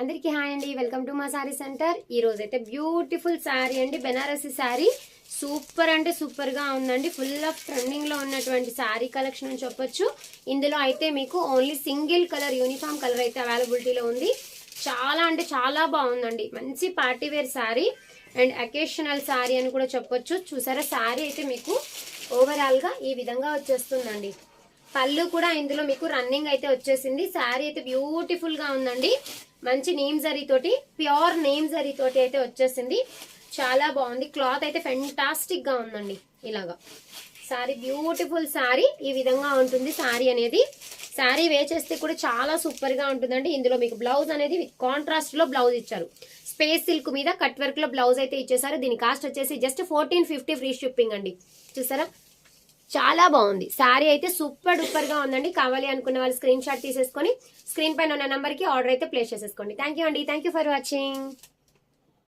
అందరికీ హాయ్ అండి, welcome to మా సారీ సెంటర్. ఈ రోజు అయితే బ్యూటిఫుల్ శారీ అండి, బెనారసి శారీ. సూపర్ అంటే సూపర్ గా ఉందండి. ఫుల్ ఆఫ్ ట్రెండింగ్ లో ఉన్నటువంటి శారీ కలెక్షన్ అని చెప్పొచ్చు. ఇందులో అయితే మీకు only single colour uniform colour అయితే అవైలబిలిటీలో ఉంది. చాలా అంటే చాలా బాగుందండి. మంచి party wear sari and occasional sari అని కూడా చెప్పొచ్చు. చూసారా, శారీ అయితే మీకు ఓవరాల్ గా ఈ విధంగా వచ్చేస్తుందండి. పళ్ళు కూడా ఇందులో మీకు రన్నింగ్ అయితే వచ్చేసింది. శారీ అయితే బ్యూటిఫుల్ గా ఉందండి. మంచి నేమ్ జరీ తోటి, ప్యూర్ నేమ్ జరీ తోటి అయితే వచ్చేసింది. చాలా బాగుంది. క్లాత్ అయితే ఫెంటాస్టిక్ గా ఉందండి. ఇలాగా శారీ బ్యూటిఫుల్ శారీ ఈ విధంగా ఉంటుంది. శారీ అనేది శారీ వేచేస్తే కూడా చాలా సూపర్ గా ఉంటుందండి. ఇందులో మీకు బ్లౌజ్ అనేది కాంట్రాస్ట్ లో బ్లౌజ్ ఇచ్చారు. స్పేస్ సిల్క్ మీద కట్ వర్క్ లో బ్లౌజ్ అయితే ఇచ్చేసారు. దీని కాస్ట్ వచ్చేసి జస్ట్ 1450 ఫ్రీ షిప్పింగ్ అండి. చూసారా, చాలా బాగుంది. శారీ అయితే సూపర్ డూపర్ గా ఉందండి. కావాలి అనుకున్న వాళ్ళు స్క్రీన్ షాట్ తీసేసుకొని స్క్రీన్ పైన ఉన్న నెంబర్ కి ఆర్డర్ అయితే ప్లేస్ చేసేసుకోండి. థ్యాంక్ యూ అండి. Thank you for watching.